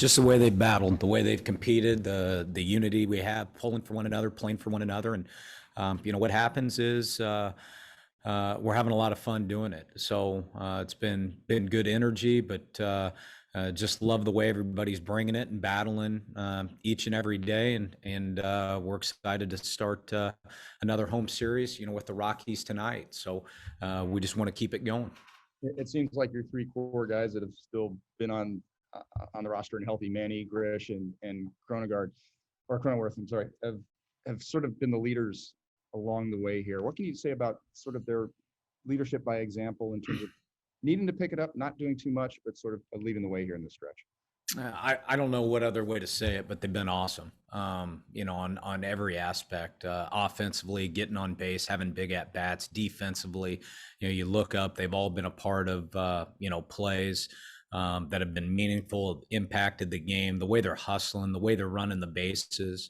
just the way they battled, the way they've competed, the unity we have, pulling for one another, playing for one another, and what happens is we're having a lot of fun doing it. So it's been good energy, but just love the way everybody's bringing it and battling each and every day, and we're excited to start another home series, with the Rockies tonight. So we just want to keep it going. It seems like your three core guys that have still been on the roster and healthy, Manny, Grish, and Cronenworth, I'm sorry, have sort of been the leaders along the way here. What can you say about sort of their leadership by example in terms of needing to pick it up, not doing too much, but sort of leading the way here in this stretch? I don't know what other way to say it, but they've been awesome. On every aspect, offensively, getting on base, having big at bats, defensively. You look up; they've all been a part of plays that have been meaningful, impacted the game. The way they're hustling, the way they're running the bases,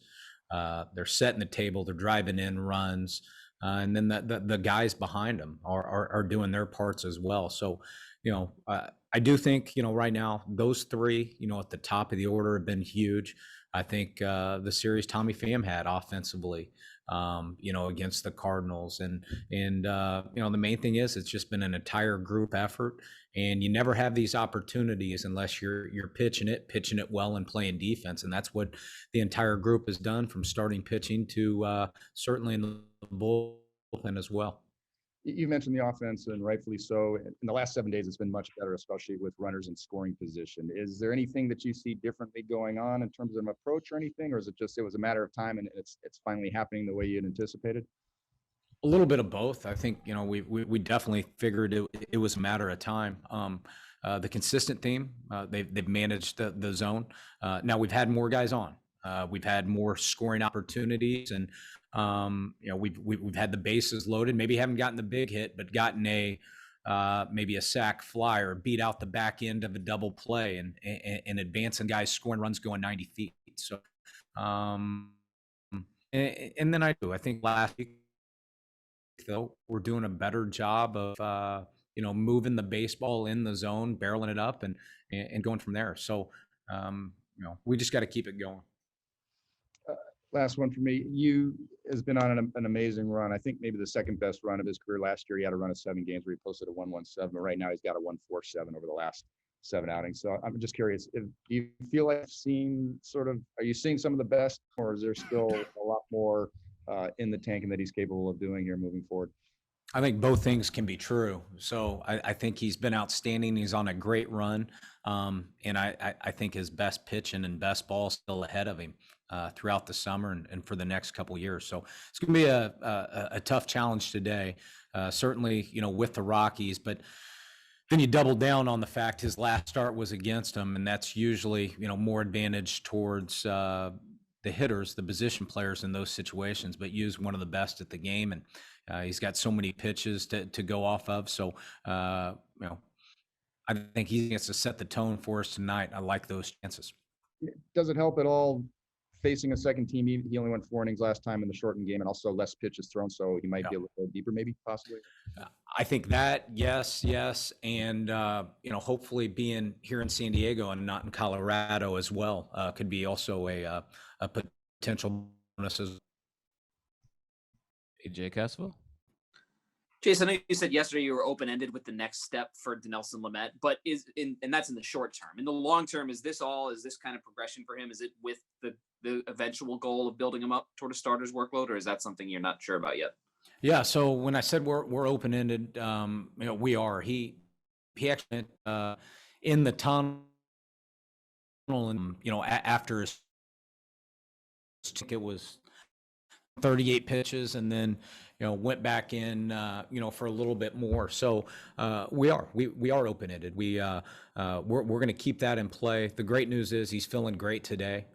they're setting the table, they're driving in runs, and then the guys behind them are doing their parts as well. So, I do think, right now, those three, at the top of the order have been huge. I think the series Tommy Pham had offensively, against the Cardinals. And the main thing is it's just been an entire group effort. And you never have these opportunities unless you're pitching it well and playing defense. And that's what the entire group has done, from starting pitching to certainly in the bullpen as well. You mentioned the offense, and rightfully so. In the last 7 days, it's been much better, especially with runners in scoring position. Is there anything that you see differently going on in terms of an approach or anything, or is it just it was a matter of time and it's finally happening the way you had anticipated? A little bit of both. I think we definitely figured it was a matter of time. The consistent theme, they've managed the zone. Now we've had more guys on. We've had more scoring opportunities, and we've had the bases loaded. Maybe haven't gotten the big hit, but gotten maybe a sac fly or beat out the back end of a double play and advancing guys scoring runs going 90 feet. So, and then I think last week, though, we're doing a better job of moving the baseball in the zone, barreling it up, and going from there. So we just got to keep it going. Last one for me. You has been on an amazing run. I think maybe the second best run of his career. Last year, he had a run of 7 games where he posted a 1.17, but right now he's got a 1.47 over the last 7 outings. So I'm just curious, do you feel like are you seeing some of the best, or is there still a lot more in the tank and that he's capable of doing here moving forward? I think both things can be true. So I think he's been outstanding. He's on a great run. And I think his best pitching and best ball is still ahead of him throughout the summer and for the next couple of years. So it's going to be a tough challenge today, certainly, with the Rockies. But then you double down on the fact his last start was against them, and that's usually, more advantage towards the hitters, the position players in those situations, but use one of the best at the game. And he's got so many pitches to go off of. So, I think he gets to set the tone for us tonight. I like those chances. Does it help at all facing a second team? He only went 4 innings last time in the shortened game, and also less pitches thrown, so he might be a little deeper, maybe, possibly. I think that, yes, and hopefully being here in San Diego and not in Colorado as well could be also a potential bonus. AJ Caswell. Jayce, I know you said yesterday you were open-ended with the next step for Dinelson Lamet, but and that's in the short term. In the long term, is this kind of progression for him? Is it with the eventual goal of building him up toward a starter's workload, or is that something you're not sure about yet? Yeah. So when I said we're open-ended, we are. He actually in the tunnel, and after his, it was 38 pitches, and then went back in for a little bit more. So we are open-ended. We're going to keep that in play. The great news is he's feeling great today.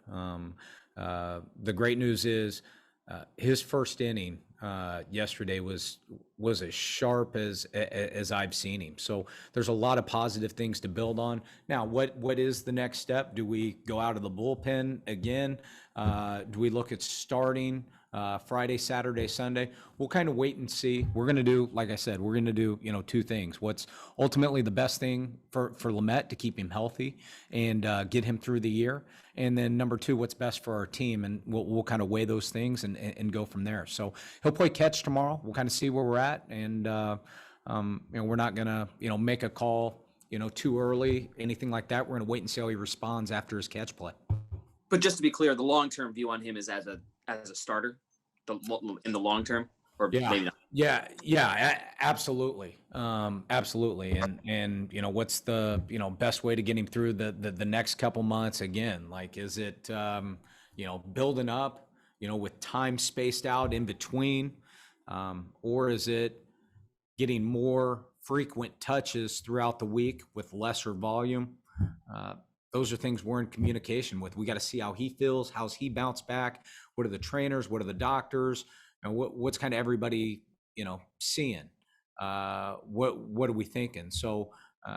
The great news is his first inning yesterday was as sharp as I've seen him. So there's a lot of positive things to build on. Now, what is the next step? Do we go out of the bullpen again? Do we look at starting Friday, Saturday, Sunday. We'll kind of wait and see. We're going to do, like I said, we're going to do, two things. What's ultimately the best thing for Lamet to keep him healthy and get him through the year. And then number two, what's best for our team. And we'll kind of weigh those things and go from there. So he'll play catch tomorrow. We'll kind of see where we're at. And, we're not going to, make a call, too early, anything like that. We're going to wait and see how he responds after his catch play. But just to be clear, the long-term view on him is as a starter, in the long term, or maybe not. Yeah, absolutely, absolutely. And what's the best way to get him through the next couple months? Again, like, is it building up, with time spaced out in between, or is it getting more frequent touches throughout the week with lesser volume? Those are things we're in communication with. We got to see how he feels, how's he bounced back, what are the trainers, what are the doctors, and what's kind of everybody, seeing, what are we thinking? So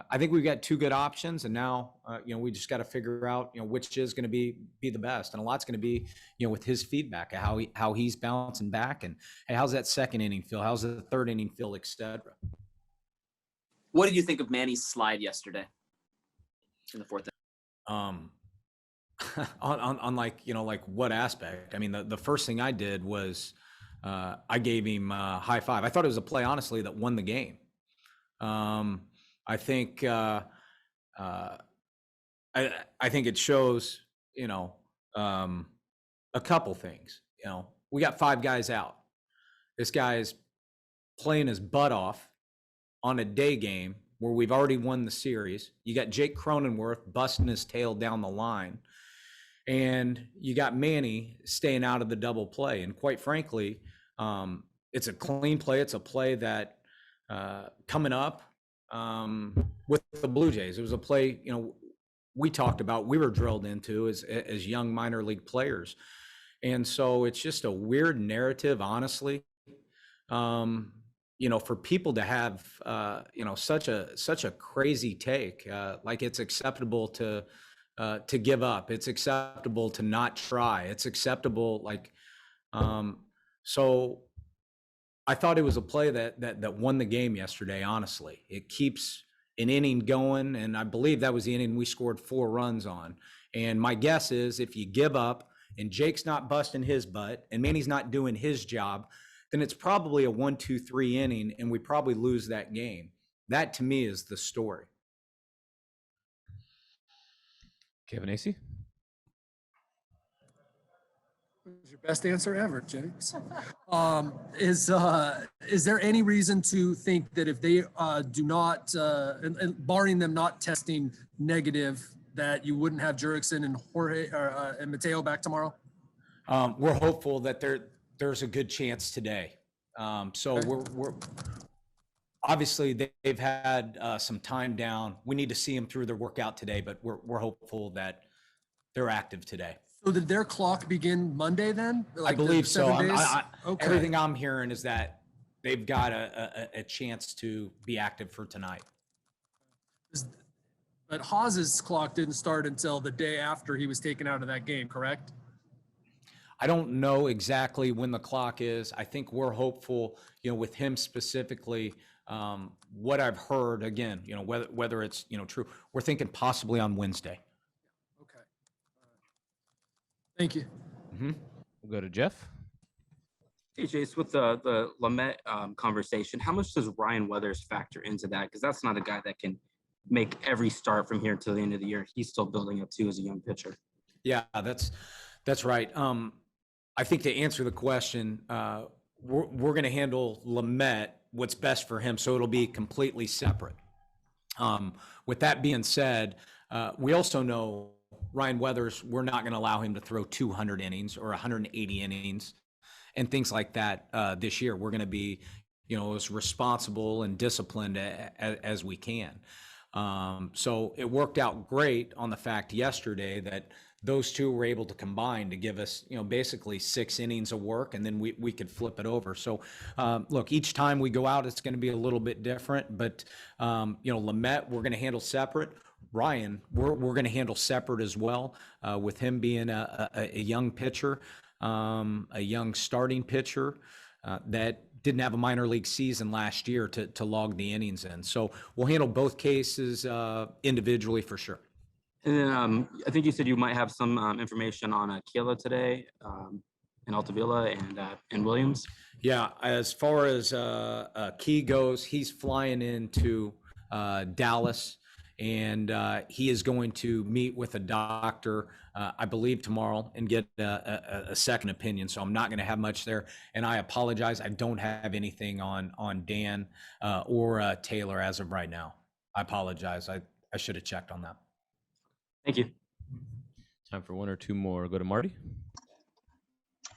I think we've got two good options, and now, we just got to figure out, which is going to be the best. And a lot's going to be, with his feedback, how he's bouncing back, and hey, how's that second inning feel? How's the third inning feel, et cetera. What did you think of Manny's slide yesterday in the fourth inning? On like what aspect? I mean, the first thing I did was I gave him a high five. I thought it was a play, honestly, that won the game. I think I think it shows a couple things. We got 5 guys out. This guy's playing his butt off on a day game where we've already won the series. You got Jake Cronenworth busting his tail down the line, and you got Manny staying out of the double play. And quite frankly, it's a clean play. It's a play that coming up with the Blue Jays, it was a play, we talked about, we were drilled into as young minor league players. And so it's just a weird narrative, honestly. For people to have, such a crazy take, like it's acceptable to give up. It's acceptable to not try. It's acceptable. So I thought it was a play that won the game yesterday. Honestly, it keeps an inning going. And I believe that was the inning we scored 4 runs on. And my guess is if you give up and Jake's not busting his butt and Manny's not doing his job, then it's probably a 1-2-3 inning, and we probably lose that game. That, to me, is the story. Kevin Acey? It was your best answer ever, James. Is there any reason to think that if they do not, and barring them not testing negative, that you wouldn't have Jurickson and Jorge and Mateo back tomorrow? We're hopeful that there's a good chance today. So we're obviously they've had some time down. We need to see them through their workout today, but we're hopeful that they're active today. So did their clock begin Monday then? I believe so. Okay. Everything I'm hearing is that they've got a chance to be active for tonight. But Haas's clock didn't start until the day after he was taken out of that game, correct? I don't know exactly when the clock is. I think we're hopeful, with him specifically, what I've heard, again, whether it's, true, we're thinking possibly on Wednesday. Okay. Thank you. Mm-hmm. We'll go to Jeff. Hey, Jayce, with the Lamet conversation, how much does Ryan Weathers factor into that? Because that's not a guy that can make every start from here until the end of the year. He's still building up too as a young pitcher. Yeah, that's right. I think to answer the question, we're going to handle Lamet what's best for him, so it'll be completely separate. With that being said, we also know Ryan Weathers, we're not going to allow him to throw 200 innings or 180 innings and things like that this year. We're going to be, as responsible and disciplined as we can. So it worked out great on the fact yesterday that those two were able to combine to give us, basically 6 innings of work, and then we could flip it over. So, look, each time we go out, it's going to be a little bit different, but, Lamet, we're going to handle separate. Ryan, we're going to handle separate as well, with him being a young pitcher. a young starting pitcher that didn't have a minor league season last year to log the innings in. So we'll handle both cases individually for sure. And then I think you said you might have some information on Keila today, and Altavilla and Williams. Yeah, as far as Key goes, he's flying into Dallas, and he is going to meet with a doctor, I believe, tomorrow and get a second opinion. So I'm not going to have much there. And I apologize. I don't have anything on Dan or Taylor as of right now. I apologize. I should have checked on that. Thank you. Time for one or two more. Go to Marty.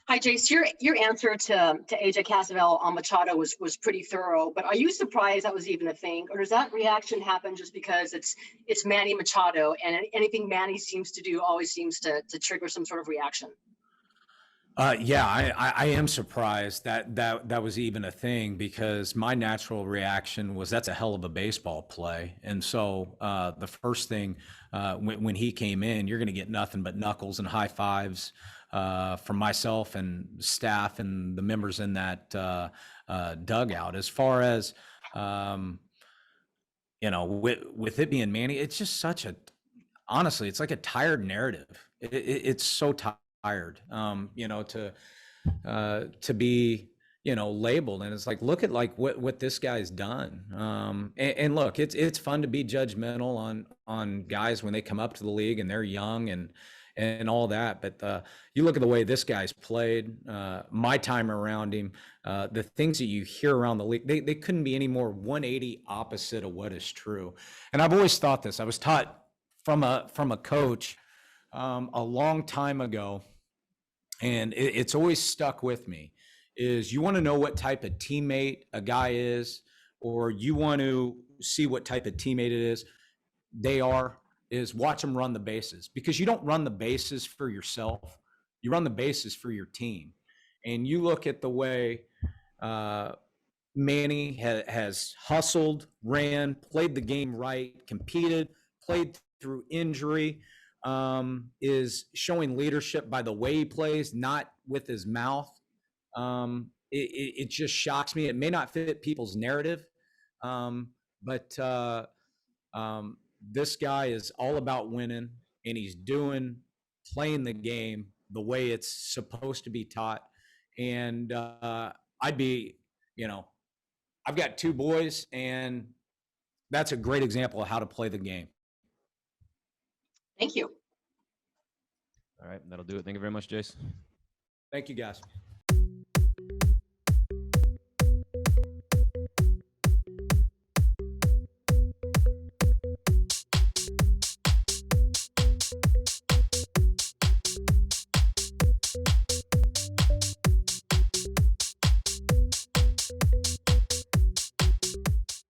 Hi, Jayce. Your answer to AJ Cassavell on Machado was pretty thorough, but are you surprised that was even a thing, or does that reaction happen just because it's Manny Machado and anything Manny seems to do always seems to trigger some sort of reaction? Yeah, I am surprised that was even a thing, because my natural reaction was that's a hell of a baseball play. And so the first thing when he came in, you're going to get nothing but knuckles and high fives from myself and staff and the members in that dugout. As far as, with it being Manny, it's just honestly, it's like a tired narrative. It's so tired, to be, labeled. And it's like, look at like what this guy's done. And look, it's fun to be judgmental on guys when they come up to the league and they're young and all that. But you look at the way this guy's played, my time around him, the things that you hear around the league, they couldn't be any more 180 opposite of what is true. And I've always thought this. I was taught from a coach a long time ago, and it's always stuck with me, is you want to know what type of teammate a guy is, or you want to see what type of teammate they are, is watch them run the bases. Because you don't run the bases for yourself, you run the bases for your team. And you look at the way Manny has hustled, ran, played the game right, competed, played through injury, is showing leadership by the way he plays, not with his mouth. It just shocks me. It may not fit people's narrative, but this guy is all about winning, and he's playing the game the way it's supposed to be taught. And I've got two boys, and that's a great example of how to play the game. Thank you. All right, that'll do it. Thank you very much, Jayce. Thank you, guys.